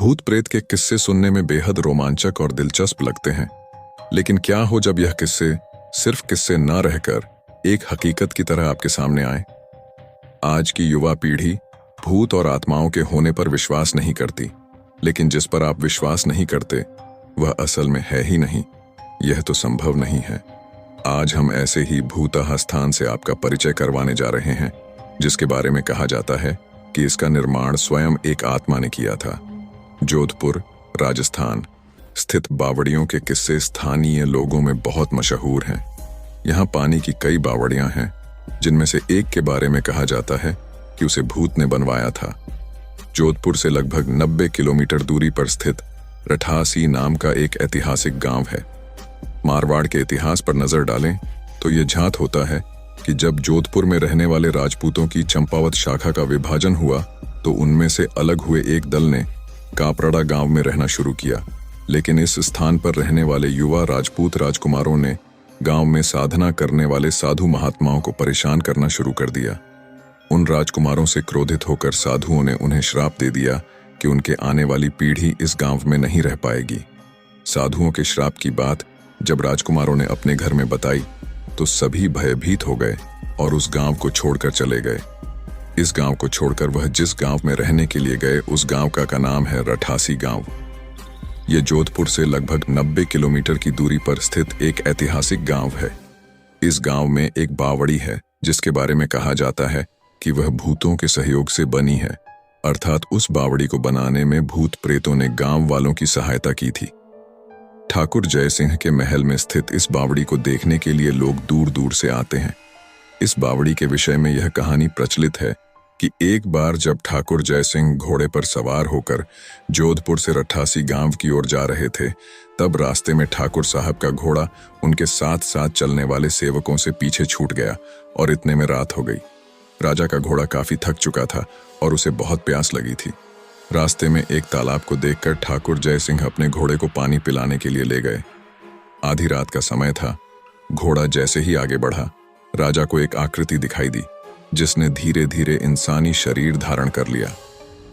भूत प्रेत के किस्से सुनने में बेहद रोमांचक और दिलचस्प लगते हैं, लेकिन क्या हो जब यह किस्से सिर्फ किस्से न रहकर एक हकीकत की तरह आपके सामने आए। आज की युवा पीढ़ी भूत और आत्माओं के होने पर विश्वास नहीं करती, लेकिन जिस पर आप विश्वास नहीं करते वह असल में है ही नहीं। यह तो संभव नहीं है। आज हम ऐसे ही भूतहा स्थान से आपका परिचय करवाने जा रहे हैं, जिसके बारे में कहा जाता है कि इसका निर्माण स्वयं एक आत्मा ने किया था। जोधपुर, राजस्थान स्थित बावड़ियों के किस्से स्थानीय लोगों में बहुत मशहूर हैं। यहाँ पानी की कई बावड़ियां हैं, जिनमें से एक के बारे में कहा जाता है कि उसे भूत ने बनवाया था। जोधपुर से लगभग 90 किलोमीटर दूरी पर स्थित रठासी नाम का एक ऐतिहासिक गांव है। मारवाड़ के इतिहास पर नजर डालें तो ये झात होता है कि जब जोधपुर में रहने वाले राजपूतों की चंपावत शाखा का विभाजन हुआ तो उनमें से अलग हुए एक दल ने कापरड़ा गांव में रहना शुरू किया। लेकिन इस स्थान पर रहने वाले युवा राजपूत राजकुमारों ने गांव में साधना करने वाले साधु महात्माओं को परेशान करना शुरू कर दिया। उन राजकुमारों से क्रोधित होकर साधुओं ने उन्हें श्राप दे दिया कि उनके आने वाली पीढ़ी इस गांव में नहीं रह पाएगी। साधुओं के श्राप की बात जब राजकुमारों ने अपने घर में बताई तो सभी भयभीत हो गए और उस गांव को छोड़कर चले गए। इस गांव को छोड़कर वह जिस गांव में रहने के लिए गए उस गांव का नाम है रठासी गांव। यह जोधपुर से लगभग 90 किलोमीटर की दूरी पर स्थित एक ऐतिहासिक गांव है। इस गांव में एक बावड़ी है जिसके बारे में कहा जाता है कि वह भूतों के सहयोग से बनी है, अर्थात उस बावड़ी को बनाने में भूत प्रेतों ने गांव वालों की सहायता की थी। ठाकुर जय सिंह के महल में स्थित इस बावड़ी को देखने के लिए लोग दूर दूर से आते हैं। इस बावड़ी के विषय में यह कहानी प्रचलित है कि एक बार जब ठाकुर जय सिंह घोड़े पर सवार होकर जोधपुर से रठासी गांव की ओर जा रहे थे, तब रास्ते में ठाकुर साहब का घोड़ा उनके साथ साथ चलने वाले सेवकों से पीछे छूट गया और इतने में रात हो गई। राजा का घोड़ा काफी थक चुका था और उसे बहुत प्यास लगी थी। रास्ते में एक तालाब को देखकर ठाकुर जय सिंह अपने घोड़े को पानी पिलाने के लिए ले गए। आधी रात का समय था। घोड़ा जैसे ही आगे बढ़ा, राजा को एक आकृति दिखाई दी जिसने धीरे धीरे इंसानी शरीर धारण कर लिया।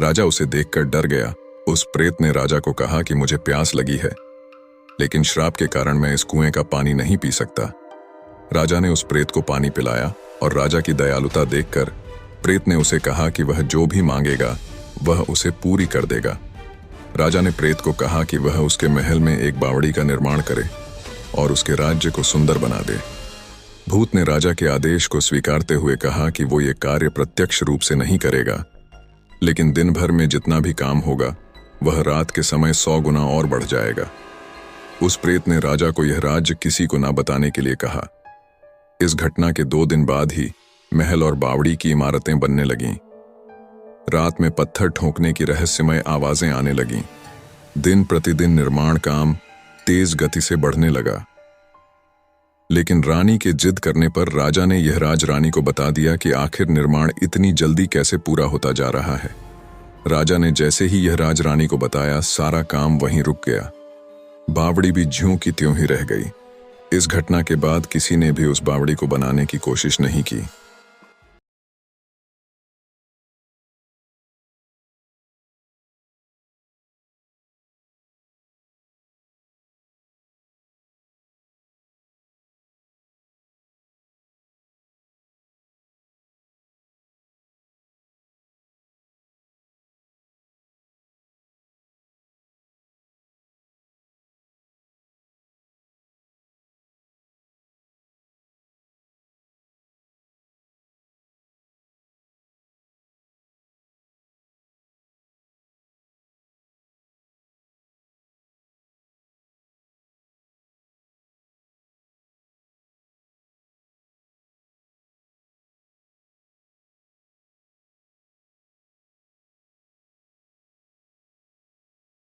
राजा उसे देखकर डर गया। उस प्रेत ने राजा को कहा कि मुझे प्यास लगी है, लेकिन श्राप के कारण मैं इस कुएं का पानी नहीं पी सकता। राजा ने उस प्रेत को पानी पिलाया और राजा की दयालुता देखकर प्रेत ने उसे कहा कि वह जो भी मांगेगा वह उसे पूरी कर देगा। राजा ने प्रेत को कहा कि वह उसके महल में एक बावड़ी का निर्माण करे और उसके राज्य को सुंदर बना दे। भूत ने राजा के आदेश को स्वीकारते हुए कहा कि वो ये कार्य प्रत्यक्ष रूप से नहीं करेगा, लेकिन दिन भर में जितना भी काम होगा वह रात के समय 100 गुना और बढ़ जाएगा। उस प्रेत ने राजा को यह राज्य किसी को ना बताने के लिए कहा। इस घटना के 2 दिन बाद ही महल और बावड़ी की इमारतें बनने लगीं। रात में पत्थर ठोकने की रहस्यमय आवाजें आने लगीं। दिन प्रतिदिन निर्माण काम तेज गति से बढ़ने लगा, लेकिन रानी के जिद करने पर राजा ने यह राज रानी को बता दिया कि आखिर निर्माण इतनी जल्दी कैसे पूरा होता जा रहा है। राजा ने जैसे ही यह राज रानी को बताया, सारा काम वहीं रुक गया। बावड़ी भी ज्यों की त्यों ही रह गई। इस घटना के बाद किसी ने भी उस बावड़ी को बनाने की कोशिश नहीं की।